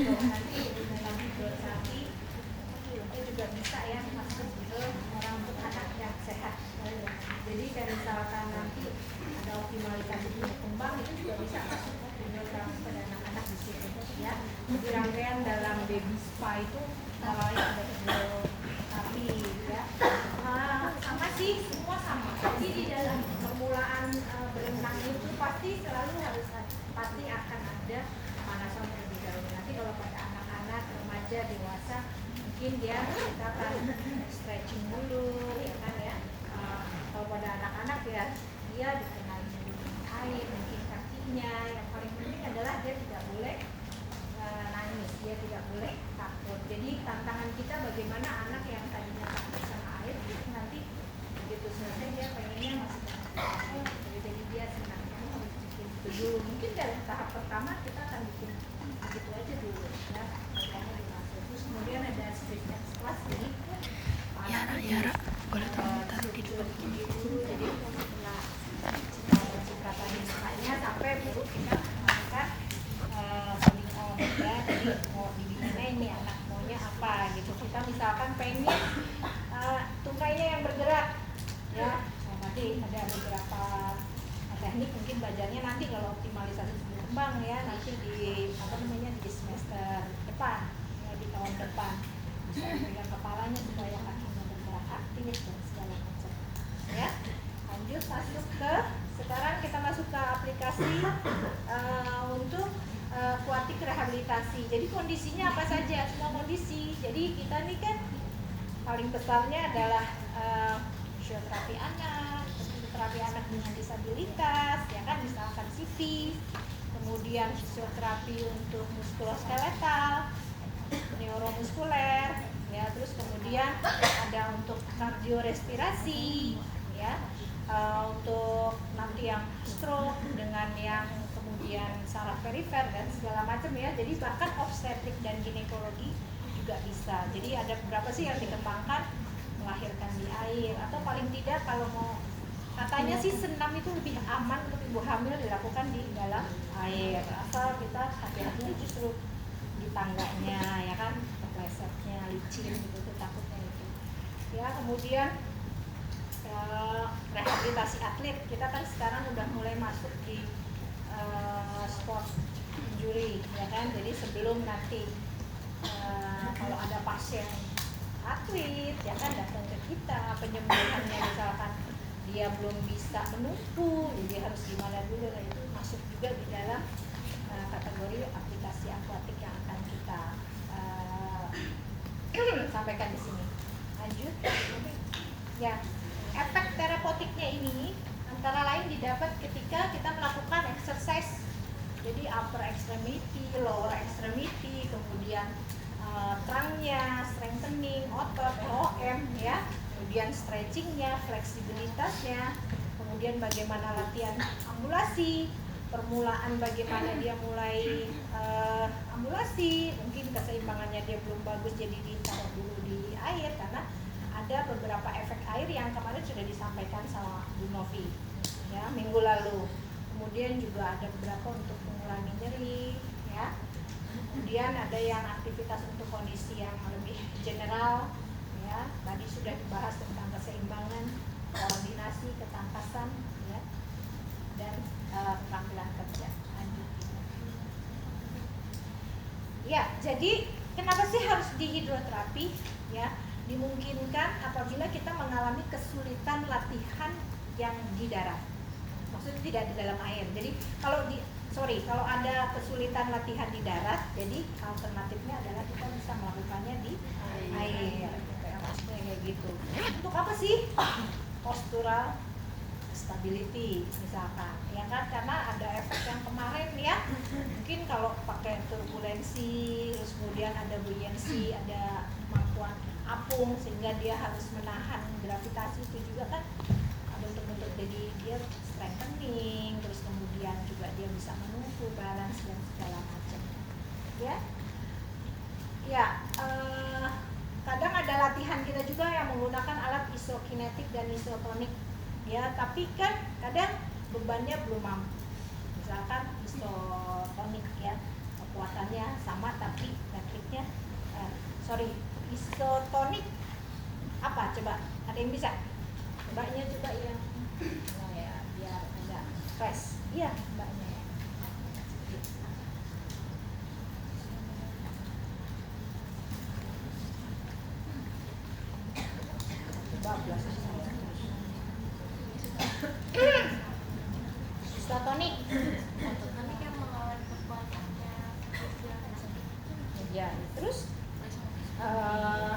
nanti dalam hidroterapi itu juga bisa ya masuk ke orang untuk anak yang sehat. Jadi kalau misalkan nanti ada optimalisasi tumbuh kembang itu juga bisa masuk hidroterapi pada anak-anak di situ ya. Di rangkaian dalam baby spa itu mulai ada hidroterapi ya. Sama sih, semua sama. Jadi di dalam permulaan berenang itu pasti selalu harus pasti akan ada pemanasan terlebih dahulu. Nanti kalau pada anak-anak, remaja, dewasa mungkin kita akan stretching dulu ya kan ya. Kalau pada anak-anak ya dia dikenali air, mungkin kakinya. Yang paling penting adalah dia tidak boleh nangis, dia tidak boleh takut. Jadi tantangan kita bagaimana anak yang tadinya takut sama air itu nanti begitu selesai dia pengennya masih takut. Jadi dia senangnya harus bikin dulu. Mungkin dari tahap pertama kita akan bikin begitu aja dulu ya. Terus kemudian ada space class jadi Yara, boleh tolong taruh di depan dulu. Jadi setelah cipratan sukanya sampai baru kita melakukan calling on ya. Jadi mau dibina ini anak maunya apa gitu. Kita misalkan pengen tungkainya yang bergerak ya. Nanti ada beberapa teknik mungkin belajarnya nanti kalau optimalisasi tumbuh kembang ya nanti di di semester depan ya, di tahun depan bisa pegang kepalanya supaya kakinya bergerak aktif dan segala macam ya. Lanjut masuk ke sekarang kita masuk ke aplikasi untuk aquatic rehabilitasi. Jadi kondisinya apa saja? Semua kondisi. Jadi kita nih kan paling besarnya adalah fisioterapi anak, terapi anak dengan disabilitas, ya kan, misalkan CV, kemudian fisioterapi untuk muskuloskeletal, neuromuskuler, ya, terus kemudian ada untuk kardiorespirasi, ya, untuk nanti yang stroke dengan yang kemudian saraf perifer dan segala macam ya. Jadi bahkan obstetrik dan ginekologi juga bisa. Jadi ada beberapa sih yang dikembangkan melahirkan di air atau paling tidak kalau mau katanya sih senam itu lebih aman untuk ibu hamil dilakukan di dalam air asal kita hati-hati justru di tangganya ya kan, keplesetnya licin gitu takutnya itu ya. Kemudian rehabilitasi atlet kita kan sekarang udah mulai masuk di sport injury ya kan. Jadi sebelum nanti kalau ada pasien atlet ya kan datang ke kita penyembuhannya misalkan dia belum bisa menumpu jadi harus gimana dulu, nah itu masuk juga di dalam kategori aplikasi akuatik yang akan kita sampaikan di sini. Lanjut ya. Efek terapeutiknya ini antara lain didapat ketika kita melakukan exercise, jadi upper extremity, lower extremity, kemudian trangnya, strengthening, otot, OM ya, kemudian stretchingnya, fleksibilitasnya, kemudian bagaimana latihan ambulasi, permulaan bagaimana dia mulai ambulasi, mungkin keseimbangannya dia belum bagus jadi ditaruh dulu di air karena ada beberapa efek air yang kemarin sudah disampaikan sama Bu Novi ya minggu lalu. Kemudian juga ada beberapa untuk mengurangi nyeri ya. Kemudian ada yang aktivitas untuk kondisi yang lebih general ya. Tadi sudah dibahas tentang keseimbangan, koordinasi, ketangkasan ya, dan keterampilan kerja. Lanjut. Ya, jadi kenapa sih harus dihidroterapi ya? Dimungkinkan apabila kita mengalami kesulitan latihan yang di darat, maksudnya tidak di dalam air. Jadi kalau ada kesulitan latihan di darat, jadi alternatifnya adalah kita bisa melakukannya di air. Maksudnya kayak gitu. Untuk apa sih? Postural stability misalkan, ya kan, karena ada efek yang kemarin ya. Mungkin kalau pakai turbulensi, terus kemudian ada buoyancy, ada kemampuan apung sehingga dia harus menahan gravitasi, itu juga kan bentuk-bentuk jadi dia strengthening, terus kemudian juga dia bisa menumpu, balance dan segala macam ya. Ya, kadang ada latihan kita juga yang menggunakan alat isokinetik dan isotonik ya, tapi kan kadang bebannya belum mampu, misalkan isotonik ya, kekuatannya sama tapi metriknya isotonik apa coba, ada yang bisa? Mbaknya juga yang ya, biar agak fresh. Iya mbaknya ya. Isotonik yang melawan kekuatannya ya, terus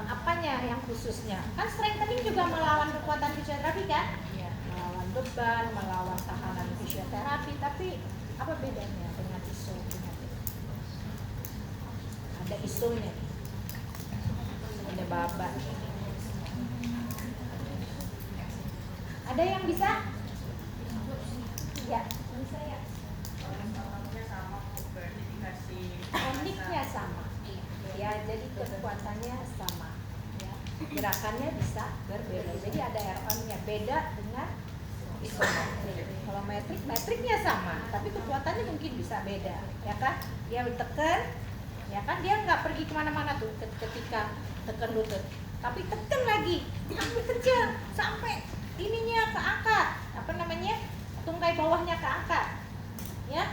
apanya yang khususnya? Kan strengthening juga melawan kekuatan fisioterapi kan? Melawan beban, melawan tahanan fisioterapi, tapi apa bedanya dengan iso? Ada isonya, ada baba. Ada yang bisa? Ya, bisa ya. Tekniknya sama. Ya, jadi kekuatannya sama. Ya. Gerakannya bisa berbeda. Jadi ada ROM-nya beda dengan isometrik. Kalau metriknya sama, tapi kekuatannya mungkin bisa beda, ya kan? Dia tekan, ya kan? Dia nggak pergi kemana-mana tuh ketika tekan lutut, tapi tekan lagi, ambil kecil sampai ininya keangkat, apa namanya? Tungkai bawahnya keangkat, ya?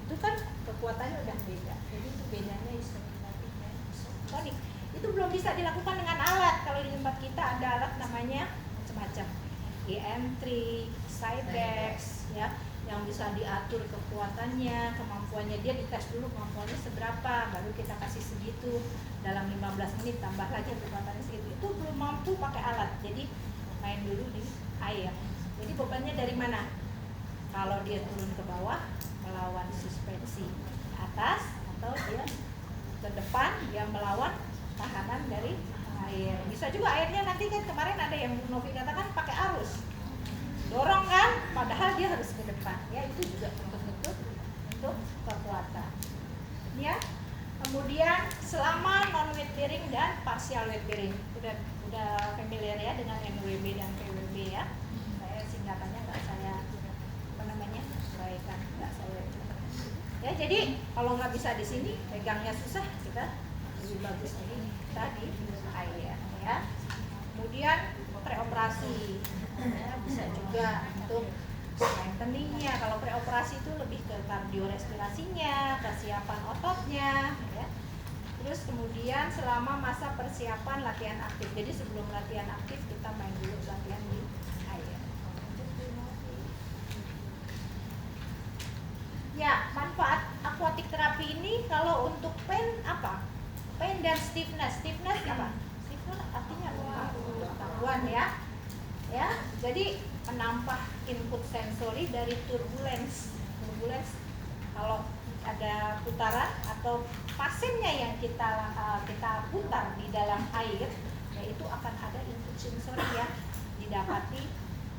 Itu kan kekuatannya udah beda. Jadi itu bedanya isometrik dan isotonik. Itu belum bisa dilakukan dengan alat. Kalau di tempat kita ada alat namanya semacam eccentric, Cybex, ya, yang bisa diatur kekuatannya, kemampuannya. Dia dites dulu kemampuannya seberapa, baru kita kasih segitu dalam 15 menit, tambah lagi kekuatannya segitu. Itu belum mampu pakai alat, jadi main dulu di air. Jadi bebannya dari mana? Kalau dia turun ke bawah melawan suspensi ke atas, atau dia ke depan dia melawan tahanan dari air. Bisa juga airnya nanti kan kemarin ada yang Novi katakan pakai arus, dorong kan, padahal dia harus ke depan. Ya itu juga untuk kekuatan. Ya. Kemudian selama non weight bearing dan partial weight bearing, udah familiar ya dengan NWB dan PWB ya. Saya singkatannya nggak saya uraikan, nggak saya. Ya jadi kalau nggak bisa di sini pegangnya susah, kita lebih bagus ini tadi air ya. Kemudian preoperasi ya, bisa juga untuk strengtheningnya. Kalau preoperasi itu lebih ke kardiorespirasinya, kesiapan ototnya ya. Terus kemudian selama masa persiapan latihan aktif. Jadi sebelum latihan aktif kita main dulu latihan di air. Ya, manfaat aquatic therapy ini kalau untuk pain apa? Pain dan stiffness. Stiffness apa? Stiffness artinya gangguan ya. Ya, jadi menambah input sensori dari turbulence. Turbulence kalau ada putaran atau pasiennya yang kita putar di dalam air, yaitu akan ada input sensori yang didapati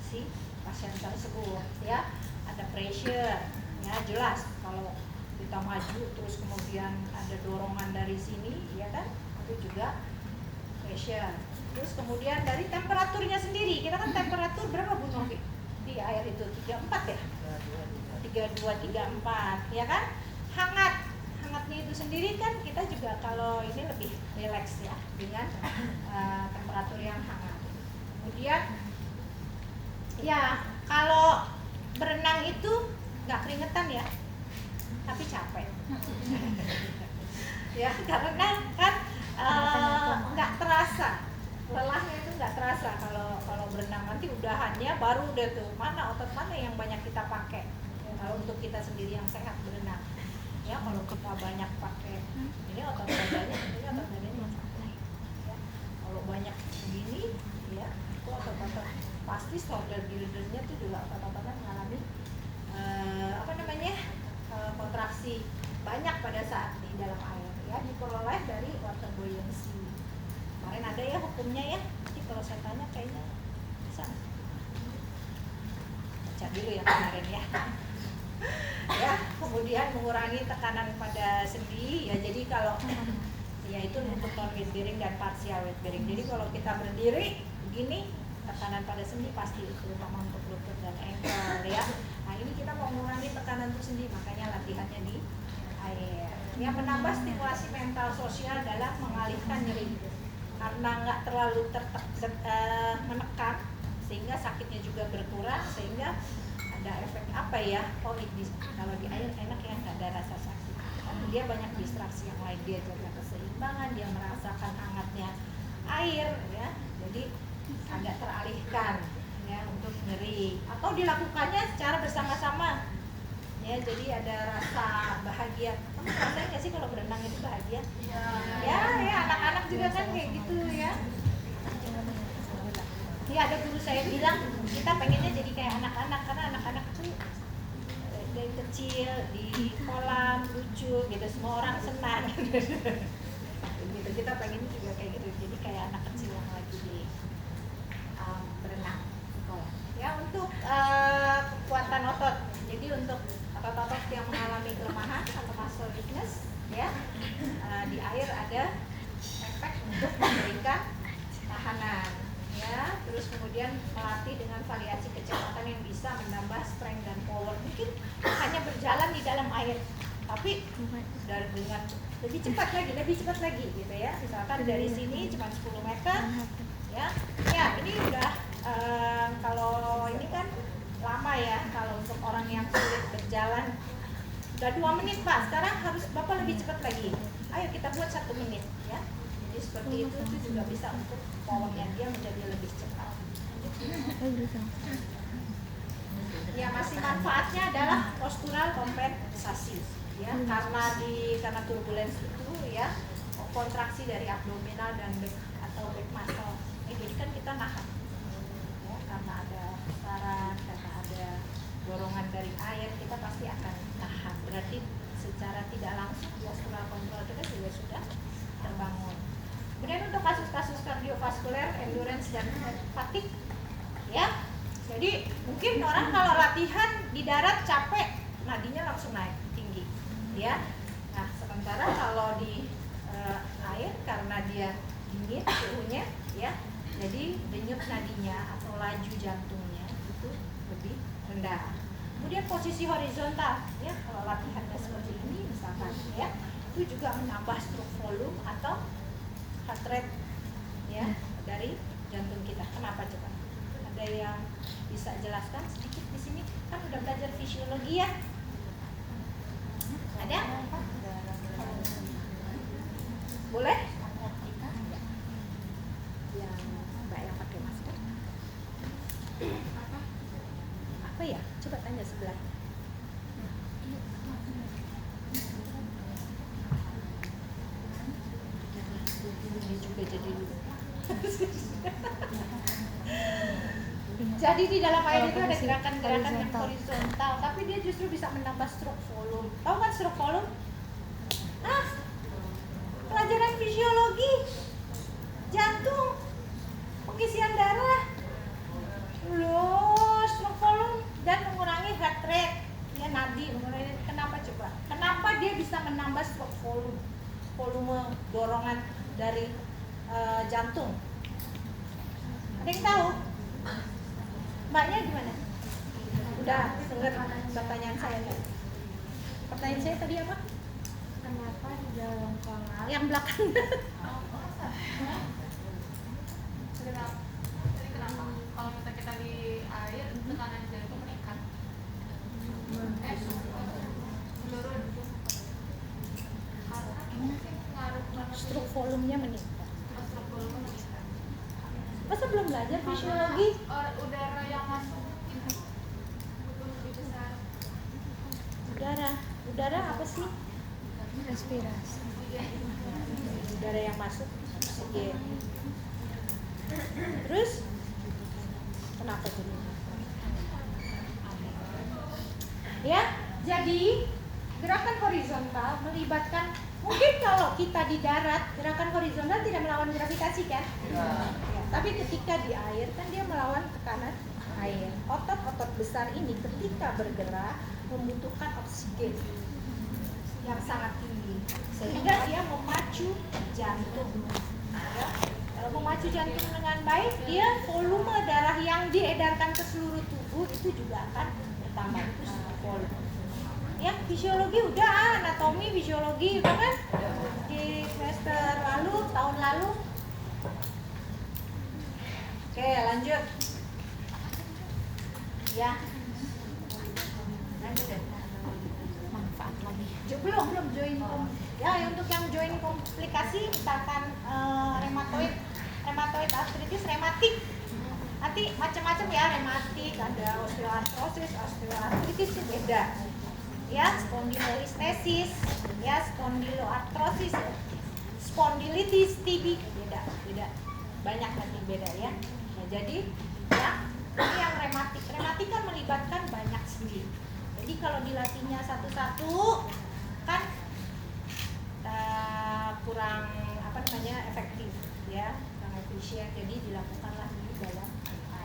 si pasien tersebut ya. Ada pressure ya, jelas kalau kita maju terus kemudian ada dorongan dari sini ya kan, itu juga pressure. Terus kemudian dari temperaturnya sendiri, kita kan temperatur berapa Bu Novi di air itu? 34 ya? 32, 34 ya kan? Hangatnya itu sendiri kan kita juga kalau ini lebih relax ya dengan temperatur yang hangat. Kemudian ya kalau berenang itu nggak keringetan ya, tapi capek. Ya karena kan nggak terasa, lelahnya itu nggak terasa kalau berenang. Nanti udahannya baru udah tuh mana otot mana yang banyak kita pakai. Kalau untuk kita sendiri yang sehat berenang ya, kalau kita banyak pakai ini otot badannya, tentunya otot badannya capek ya. Kalau banyak begini ya, itu otot-otot pasti shoulder buildernya tuh juga otot-ototnya mengalami kontraksi banyak pada saat di dalam air ya, diperoleh dari water buoyancy. Kemarin ada ya hukumnya ya, jadi kalau saya tanya kayaknya bisa baca dulu ya kemarin ya. Ya, kemudian mengurangi tekanan pada sendi ya, jadi kalau ya itu untuk non weight bearing dan partial weight bearing. Jadi kalau kita berdiri begini, tekanan pada sendi pasti, terutama untuk lutut dan ankle ya. Nah ini kita mau mengurangi tekanan itu sendi, makanya latihannya di air. Yang menambah stimulasi mental sosial dalam mengalihkan nyeri karena nggak terlalu menekan, sehingga sakitnya juga berkurang, sehingga ada efek apa ya? Oh, kalau di air enak ya, nggak ada rasa sakit. Karena dia banyak distraksi yang lain, dia jaga keseimbangan, dia merasakan hangatnya air, ya. Jadi agak teralihkan ya untuk nyeri, atau dilakukannya secara bersama-sama. Ya, jadi ada rasa bahagia. Kamu ngerasain nggak sih kalau berenang itu bahagia? Ya, anak-anak juga kan kayak gitu ya. Ya, ada guru saya bilang kita pengennya jadi kayak anak-anak, karena anak-anak tuh dari kecil di kolam lucu gitu, semua orang senang. Gitu, kita pengen juga kayak gitu, jadi kayak anak kecil yang lagi di berenang di kolam. Ya, untuk kekuatan otot. Jadi untuk otot-otot yang mengalami kelemahan atau muscle weakness, ya, di air ada efek untuk memberikan tahanan, ya. Terus kemudian melatih dengan variasi kecepatan yang bisa menambah strength dan power. Mungkin hanya berjalan di dalam air, tapi dengan lebih cepat lagi gitu ya. Misalkan dari sini cuma 10 meter, ya. Ya, ini udah kalau ini kan lama ya, kalau untuk orang yang sulit berjalan udah 2 menit Pak, sekarang harus Bapak lebih cepat lagi. Ayo kita buat 1 menit ya. Jadi seperti itu juga bisa untuk powernya dia menjadi lebih cepat. Ya, masih manfaatnya adalah postural kompensasi ya, karena turbulence itu ya, kontraksi dari abdominal dan back atau back muscle. Jadi kan kita nahan ya, karena ada pusaran, karena ada dorongan dari air, kita pasti akan tahan. Berarti secara tidak langsung postural kontrol kita juga sudah terbangun. Kemudian untuk kasus-kasus kardiovaskuler, endurance dan fatigue, ya. Jadi mungkin orang kalau latihan di darat capek, nadinya langsung naik tinggi, ya. Nah, sementara kalau di air karena dia dingin suhunya, ya, jadi denyut nadinya atau laju jantungnya itu lebih rendah. Kemudian posisi horizontal, ya, kalau latihannya seperti ini misalkan, ya, itu juga menambah stroke volume atau heart rate, ya, dari jantung kita. Kenapa coba? Ada yang bisa jelaskan sedikit di sini? Kan udah belajar fisiologi ya? Ada? Boleh? Yang Mbak yang pakai masker. Apa ya? Coba tanya sebelah. Dia juga jadi lupa. Jadi di dalam air itu ada gerakan-gerakan yang horizontal, tapi dia justru bisa menambah stroke volume. Tahu kan stroke volume? Ah, pelajaran fisiologi, jantung, pengisian darah, loh, stroke volume dan mengurangi heart rate, ya, nadi, mengurangi. Kenapa coba? Kenapa dia bisa menambah stroke volume dorongan dari jantung? Ada yang tahu? Mbaknya gimana? Udah dengar pertanyaan saya kan? Pertanyaan saya tadi apa? Kenapa di dalam kolam? Yang belakang. Jadi kenapa kalau kita di air tekanan jantung meningkat? Menurun. Stroke volumenya meningkat. Stroke volume meningkat. Masa belum belajar fisiologi? Udara yang masuk itu lebih besar. Udara apa sih? Respirasi. Udara yang masuk oksigen. Terus kenapa jadi? Ya, jadi gerakan horizontal melibatkan, mungkin kalau kita di darat gerakan horizontal tidak melawan gravitasi kan? Ya, tapi ketika di air kan dia melawan tekanan air. Otot-otot besar ini ketika bergerak membutuhkan oksigen yang sangat tinggi, sehingga dia memacu jantung. Ya. Kalau memacu jantung dengan baik, dia volume darah yang diedarkan ke seluruh tubuh itu juga akan bertambah. Itu volume. Ya, fisiologi udah, anatomi, fisiologi udah kan di semester lalu, tahun lalu. Oke, lanjut. Ya. Lanjut deh. Manfaat lagi. Belum join ya, untuk yang join komplikasi misalkan rheumatoid arthritis, rematik. Nanti macam-macam ya, rematik, ada osteoartrosis, osteoartritis itu beda. Ya, spondylolisthesis, ya, spondyloartrosis, spondilitis, TB beda. Banyak nanti beda ya. Nah, jadi ya, ini yang rematik kan melibatkan banyak sendi. Jadi kalau dilatihnya satu-satu kan kurang efektif ya, kurang efisien. Jadi dilakukanlah di dalam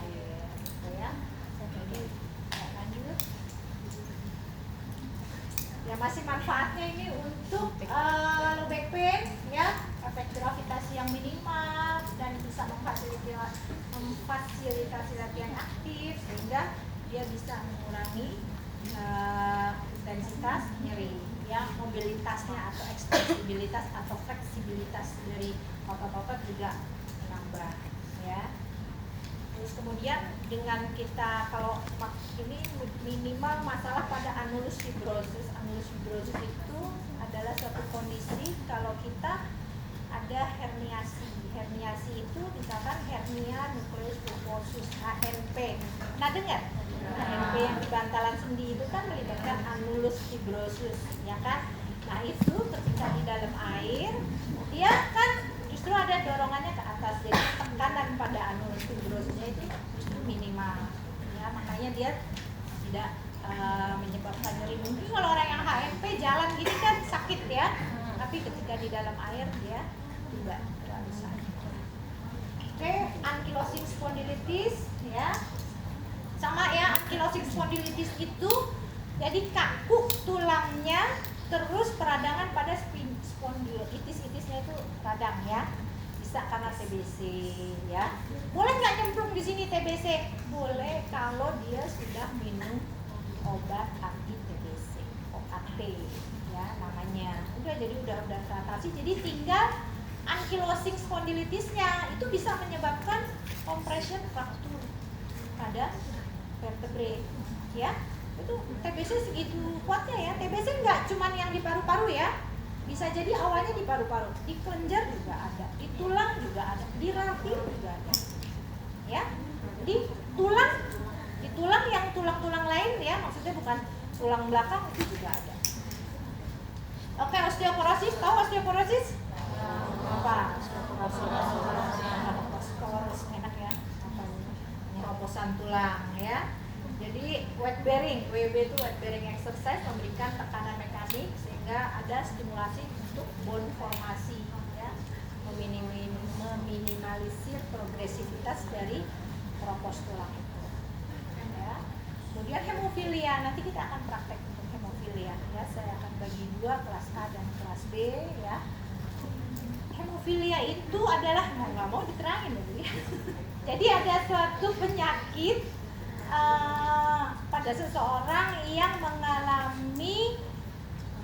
air, gitu ya. Jadi lanjut. Ya, masih manfaatnya ini untuk low back pain ya, efek gravitasi yang minimal dan bisa memfasilitasi latihan aktif sehingga dia bisa mengurangi intensitas nyeri ya, mobilitasnya atau ekstensibilitas atau fleksibilitas dari otot-otot juga menambah ya. Terus kemudian dengan kita kalau ini minimal masalah pada annulus fibrosis. Annulus fibrosis itu adalah suatu kondisi kalau kita ada herniasi. Herniasi itu misalkan hernia nucleus pulposus, HNP. Nah, dengar? HNP yang di bantalan sendi itu kan melibatkan annulus fibrosis, ya kan? Nah, itu ketika di dalam air, dia kan justru ada dorongannya ke atas, jadi tekanan pada annulus fibrosisnya itu justru minimal. Ya, makanya dia tidak menyebabkan nyeri. Mungkin kalau orang yang HNP jalan gini kan sakit ya, tapi ketika di dalam air dia tidak terlalu sakit. Oke, ankylosing spondylitis ya. Sama ya, ankylosing spondylitis itu jadi kaku tulangnya, terus peradangan pada spondyloitis-itisnya itu radang ya. Bisa karena TBC ya. Boleh nggak nyemplung di sini TBC? Boleh kalau dia sudah minum obat anti TBC, OAT ya namanya. Jadi udah teratasi. Jadi tinggal ankylosing spondylitisnya itu bisa menyebabkan compression fracture pada vertebrae ya. Itu TBC segitu kuatnya ya. TBC nggak cuman yang di paru-paru ya, bisa jadi awalnya di paru-paru, di kelenjar juga ada, di tulang juga ada, di rahim juga ada ya. Di tulang yang tulang-tulang lain ya, maksudnya bukan tulang belakang, itu juga ada. Oke, osteoporosis, tahu osteoporosis? Apa? Osteoporosis enak ya, penyerobosan tulang ya. Jadi weight bearing, WB itu weight bearing exercise, memberikan tekanan mekanik sehingga ada stimulasi untuk bone formasi ya, meminimalisir progresivitas dari keropos tulang itu ya. Kemudian hemofilia, nanti kita akan praktek untuk hemofilia ya. Saya akan bagi dua, kelas A dan kelas B ya. Hemofilia itu adalah nggak mau diterangin ya. Jadi ada suatu penyakit pada seseorang yang mengalami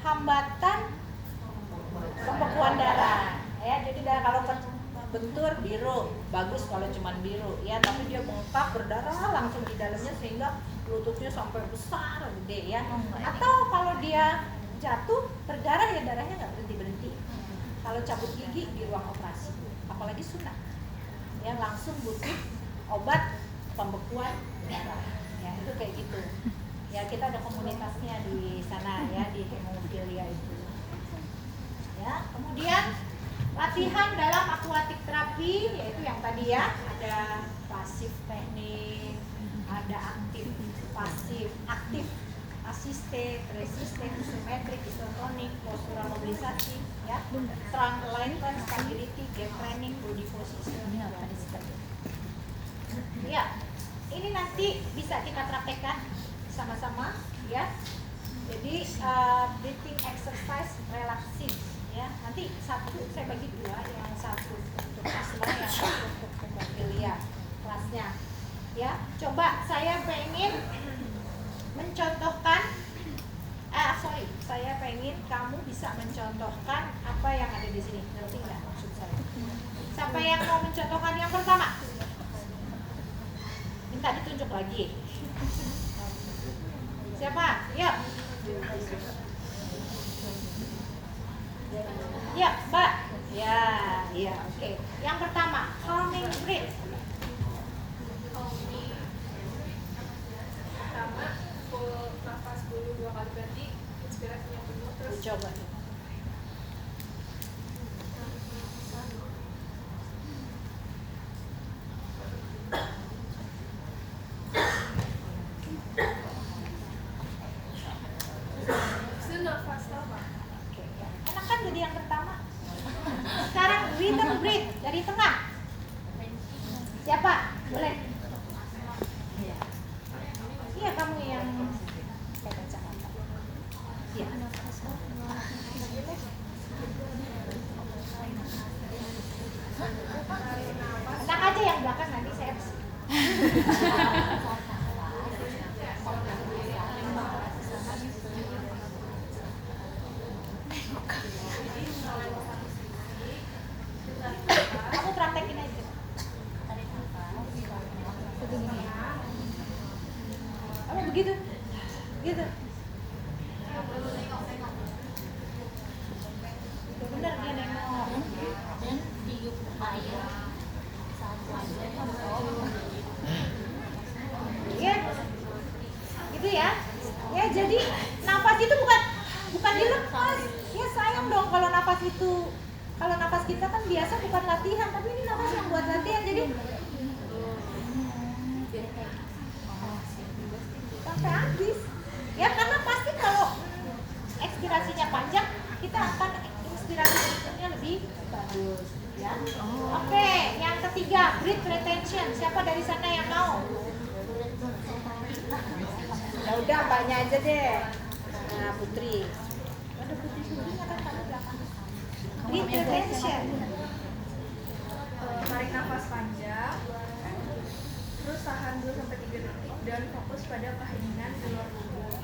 hambatan pembekuan darah ya. Jadi darah kalau bentur biru bagus kalau cuma biru ya, tapi dia bengkak berdarah langsung di dalamnya sehingga lututnya sampai besar gede ya. Atau kalau dia jatuh berdarah ya, darahnya nggak berhenti. Kalau cabut gigi di ruang operasi, apalagi sunat ya, langsung butuh obat pembekuan darah ya. Itu kayak gitu ya, kita ada komunitasnya di sana ya, di hemofilia itu ya. Kemudian latihan dalam aquatic therapy, yaitu yang tadi ya, ada pasif teknik, ada aktif, pasif, aktif, asiste, resisten, isometrik, isotonik, postural mobilisasi ya, strength alignment, stability, gap training, body position ya. Ini nanti bisa kita praktekkan sama-sama ya. Jadi breathing exercise relaxing ya. Nanti satu saya bagi dua, yang satu untuk asma, yang satu untuk hemofilia kelasnya ya. Coba saya pengen mencontohkan saya pengen kamu bisa mencontohkan apa yang ada di sini. Ngerti nggak maksud saya? Siapa yang mau mencontohkan yang pertama? Minta ditunjuk lagi. Siapa? Yuk. Ya, Mbak. Ya, ya, oke. Yang pertama, calming breath. Pertama, full nafas dulu 2 kali berarti inspirasinya penuh terus Coba. still nafas lama. Oke, ya. Enak kan jadi yang pertama? Sekarang rhythm breath dari tengah. Siapa? Boleh? Iya, kamu yang pakai kacamata. Iya. Enak aja yang belakang nanti saya kamu praktekin aja. Kamu begitu, gitu. Udah bener dia nengok. Iya, gitu ya. Ya jadi nafas itu bukan dilepas. Ya sayang dong kalau nafas itu. Kalau nafas kita kan biasa bukan latihan, tapi ini nafas yang buat latihan. Jadi sampai habis. Ya karena pasti kalau ekspirasinya panjang, kita akan inspirasi berikutnya lebih bagus. Ya. Oke, yang ketiga, breath retention. Siapa dari sana yang mau? Ya udah, mbaknya aja deh. Nah, Putri. Ada Putri sendiri kan kamu belakang. Breath retention. Tarik nafas panjang, terus tahan 2-3 detik dan fokus pada keheningan di luar tubuh.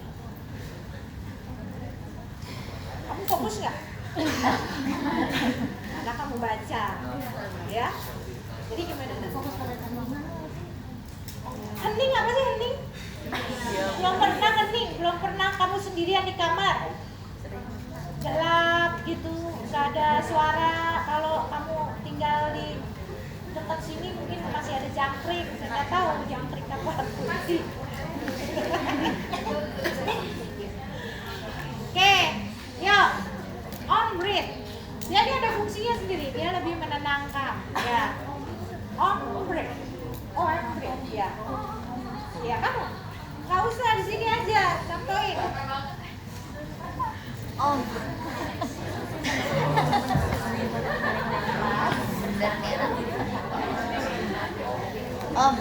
Kamu fokus nggak? Karena kamu baca, ya. Jadi gimana? Fokus pada hening apa sih hening? Belum pernah hening, belum pernah kamu sendirian di kamar. Gelap gitu, nggak ada suara. Kalau kamu tinggal di dekat sini mungkin masih ada jangkrik. Saya nggak tahu jangkrik apa sih. Oke, yuk. On breath. Jadi ada fungsinya sendiri, dia lebih menenangkan. Ya. On breath. On breath. Ya. Ya kamu. Nggak usah di sini aja, contohin. Om. Om.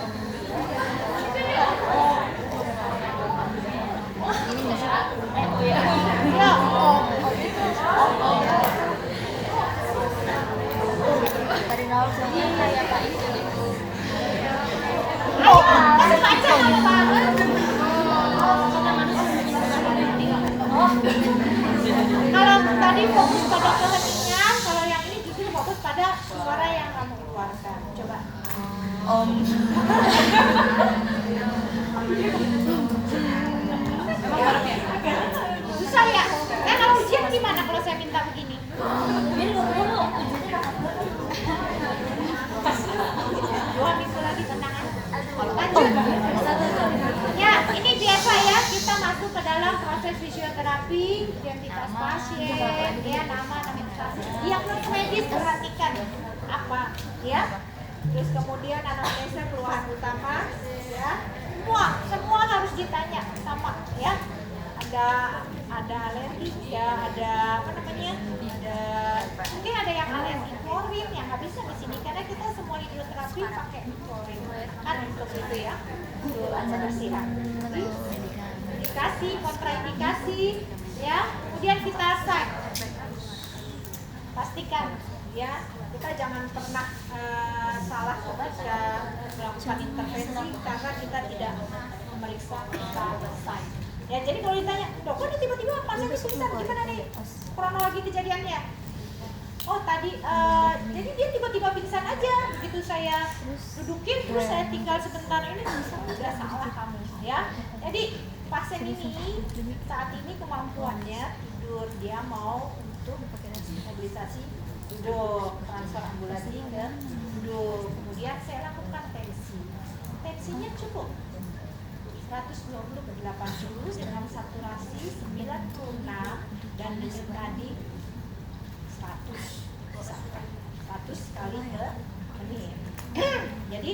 Ini nggak sih? Ya. Dari nol sampai kayak Pak itu. Ayo, kasih baca dong, Pak. Kalau tadi fokus pada keheningan, kalau yang ini justru fokus pada suara yang kamu keluarkan. Coba. Om. Susah ya? Kalau ujian gimana kalau saya minta begini? Dua minggu lagi tenang. Lanjut. Ya, ini biasa ya, kita masuk ke dalam proses fisioterapi, identitas pasien, ya nama diagnosis medis perhatikan apa, ya. Terus kemudian anamnesa keluhan utama, ya. Semua harus ditanya sama, ya. Ada alergi, ya, ada apa namanya? Mungkin ada yang alergi klorin yang nggak bisa di sini karena kita semua hidroterapi pakai klorin kan untuk itu ya, untuk kebersihan. Indikasi, kontraindikasi, ya. Kemudian kita cek, pastikan, ya. Kita jangan pernah salah ketika melakukan intervensi karena kita tidak memeriksa vital sign. Ya jadi kalau ditanya, dok kok tiba-tiba pasiennya pingsan, gimana nih kronologi kejadiannya? Oh tadi, jadi dia tiba-tiba pingsan aja, begitu saya dudukin terus saya tinggal sebentar, ini udah salah kamu ya. Jadi pasien ini saat ini kemampuannya tidur, dia mau untuk mobilisasi duduk, transfer ambulasi ke duduk, kemudian saya lakukan tensinya cukup 120/80 dengan saturasi 96 dan denyut nadi 100 kali ke menit. Jadi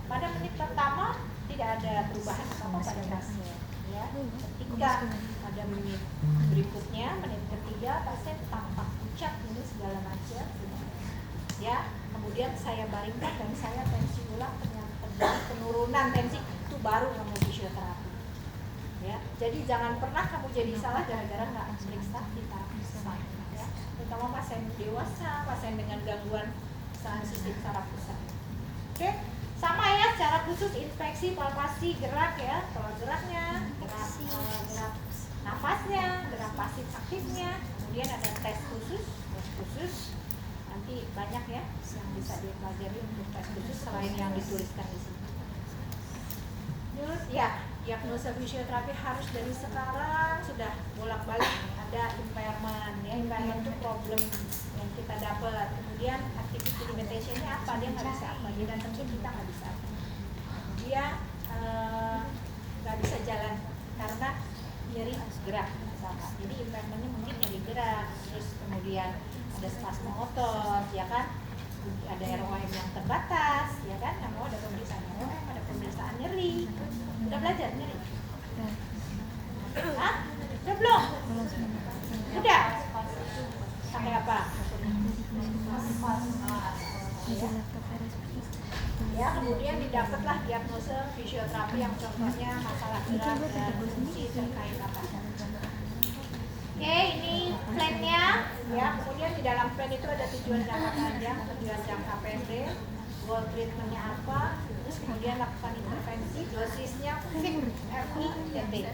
pada menit pertama tidak ada perubahan apa pada pasien ya. Ketika pada menit berikutnya, menit ketiga, pasien tampak pucat ini segala macam ya. Kemudian saya baringkan dan saya tensi ulang, ternyata terjadi penurunan tensi, itu baru kamu fisioterapi ya. Jadi jangan pernah kamu jadi salah gara-gara nggak periksa kita ya. Terutama pasien dewasa, pasien dengan gangguan sistem saraf pusat. Oke, sama ya, secara khusus inspeksi, palpasi, gerak ya, pola geraknya, gerak nafasnya, gerak pasif aktifnya, kemudian ada tes khusus, nanti banyak ya yang bisa dipelajari untuk tes khusus selain yang dituliskan di sini. Terus ya, diagnosa fisioterapi harus dari sekarang sudah bolak-balik ada impairment ya. Impairment itu problem yang kita dapat, kemudian activity limitation-nya apa, dia nggak bisa apa, dia datang ke kita nggak bisa apa, dia nggak bisa jalan karena nyeri gerak misalkan. Jadi impairment-nya mungkin nyeri gerak, terus kemudian ada spasme otot ya kan, ada ROM yang terbatas ya kan, kamu ada pemeriksaan ROM, ada pemeriksaan nyeri. Udah belajar nyeri? Hah? Udah belum? Udah? Pakai apa? Ya, kemudian didapatlah diagnosa fisioterapi yang contohnya masalah gerak dan fungsi terkait apa. Oke, ini plan-nya ya. Kemudian di dalam plan itu ada tujuan jangka panjang, tujuan jangka pendek, goal treatment-nya apa, terus kemudian lakukan intervensi, dosisnya FIT, FITT.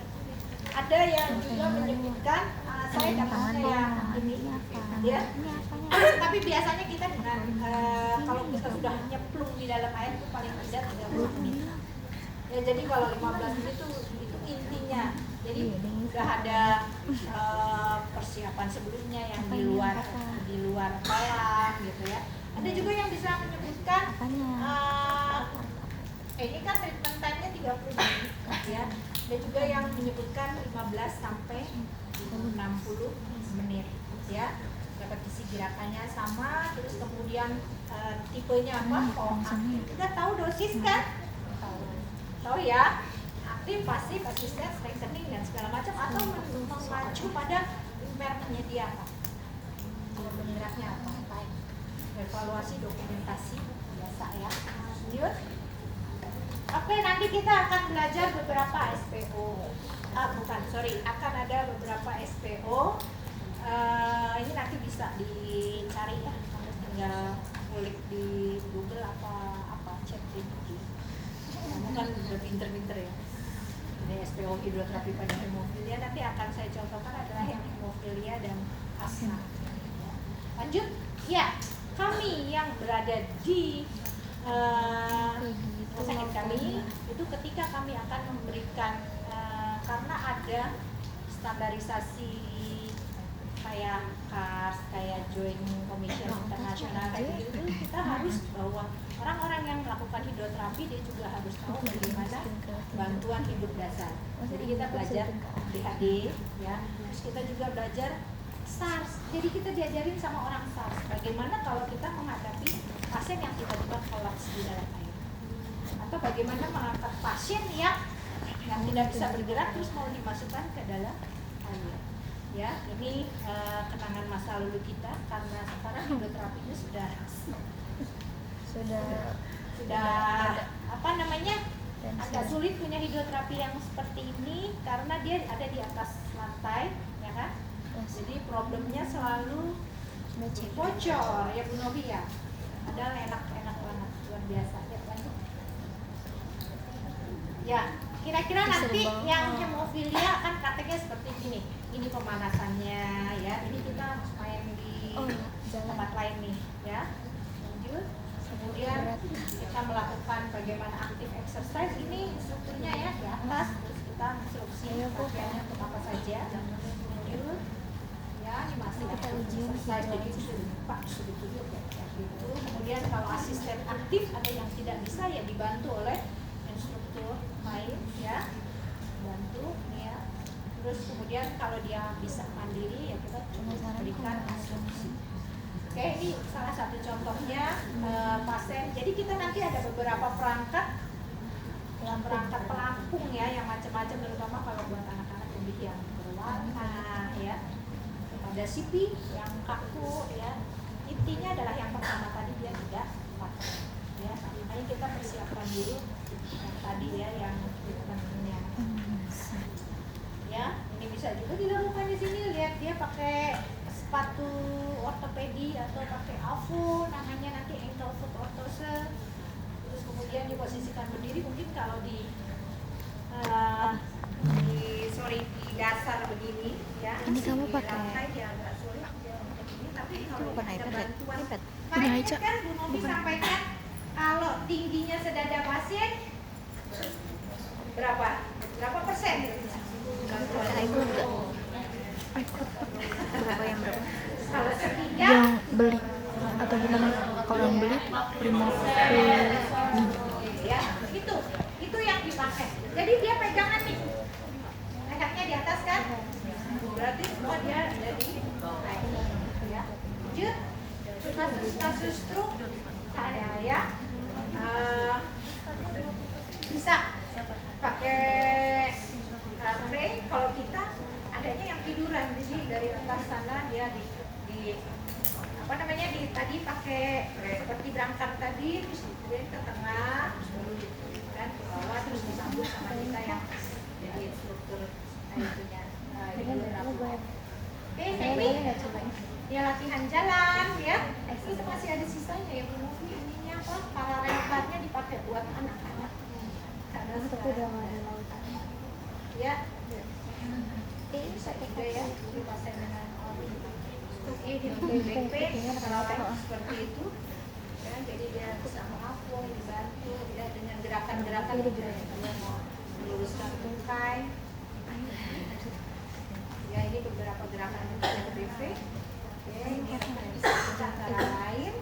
Ada yang juga menyebutkan saya dapatnya yang ini ya. Tapi biasanya kita dengan kalau kita sudah nyemplung di dalam air itu paling tidak 30 menit. Ya, jadi kalau 15 menit itu intinya. Jadi udah ada persiapan sebelumnya yang di luar kolam gitu ya. Ada juga yang bisa menyebutkan ini kan treatment time-nya 30 menit ya. Ada juga yang menyebutkan 15 sampai 60 menit ya. Repetisi gerakannya sama, terus kemudian tipenya apa? Oh, udah tahu dosis kan? Tahu ya? Aktif, pasif, asisten, strengthening dan segala macam, atau mengacu pada impairment-nya dia apa? Kalau penggeraknya apa? Evaluasi dokumentasi biasa ya. Lanjut. Oke, nanti kita akan belajar beberapa SPO. Akan ada beberapa SPO. Ini nanti bisa dicari ya. Kamu tinggal kulik di Google apa chat GPT. Kamu kan udah pinter-pinter ya. Ini SPO hidroterapi pada hemofilia, nanti akan saya contohkan adalah hemofilia dan asma. Lanjut, ya, kami yang berada di rumah sakit kami itu ketika kami akan memberikan karena ada standarisasi kayak CARS, kayak Joint Commission Internasional kayak gitu, kita harus bahwa orang-orang yang melakukan hidroterapi dia juga harus tahu bagaimana bantuan hidup dasar. Jadi kita belajar DHD ya, terus kita juga belajar SARS. Jadi kita diajarin sama orang SARS bagaimana kalau kita menghadapi pasien yang tiba-tiba kolaps di dalam air, atau bagaimana mengangkat pasien yang tidak bisa bergerak terus mau dimasukkan ke dalam air. Ya, ini kenangan masa lalu kita karena sekarang hidroterapinya sudah apa namanya, agak sulit punya hidroterapi yang seperti ini karena dia ada di atas lantai, ya kan? Jadi problemnya selalu bocor ya Bu Novi ya. Padahal enak banget, luar biasa. Ya, lanjut. Ya, kira-kira nanti yang hemofilia kan katanya seperti gini. Ini pemanasannya ya. Ini kita main di tempat lain nih ya. Lanjut. Kemudian kita melakukan bagaimana aktif exercise. Ini strukturnya ya di atas. Terus kita instruksi pakaiannya untuk apa saja. Lanjut. Ya, ini masih kita ujian exercise. Jadi Pak sudah tunjuk ya. Gitu. Kemudian kalau asisten aktif ada yang tidak bisa ya dibantu oleh instruktur lain ya, bantu ya. Terus kemudian kalau dia bisa mandiri ya kita berikan instruksi. Oke, ini salah satu contohnya pasien. Jadi kita nanti ada beberapa perangkat pelampung ya yang macam-macam, terutama kalau buat anak-anak yang berwarna ya. Ada CP yang kaku ya. Intinya adalah yang pertama tadi dia tidak pakai ya. Makanya kita persiapkan dulu yang tadi ya, yang treatmentnya ya. Ini bisa juga dilakukan di sini. Lihat dia pakai sepatu ortopedi atau pakai AVO, namanya nanti ankle foot orthose. Terus kemudian diposisikan berdiri. Mungkin kalau di dasar begini ya. Ini kamu pakai lantai dia agak sulit ya untuk ini, tapi kalau bukan ada iPad ya? bantuan iPad. Kemarin Punya Aica. kan Bu Novi sampaikan kalau tingginya sedada pasien berapa persen? Pakai iPad enggak? iPad berapa yang berapa? Kalau sekitar Yang beli atau gimana? Kalau yang beli 50 ya, itu yang dipakai. Jadi dia pegangan nih, lehernya di atas kan? Berarti semua dia ada di ya. Lanjut, kasus stroke saya ya, bisa pakai frame. Kalau kita adanya yang tiduran, jadi dari atas sana dia di apa namanya tadi pakai seperti berangkat tadi, terus kemudian ke tengah, terus baru diturunkan ke bawah, terus disambung sama kita yang jadi struktur itunya. Oke, ini ya latihan jalan ya. Itu masih ada sisanya ya Bu Novi, ininya apa? Paralel partnya dipakai buat anak-anak. Karena tapi udah nggak ada lautan. Ya. Ini bisa juga ya di pasien dengan kalau seperti itu ya, jadi dia bisa mengapung, dibantu ya, dengan gerakan-gerakan dia mau meluruskan tungkai ya. Ini beberapa gerakan yang BV. Oke, ini antara lain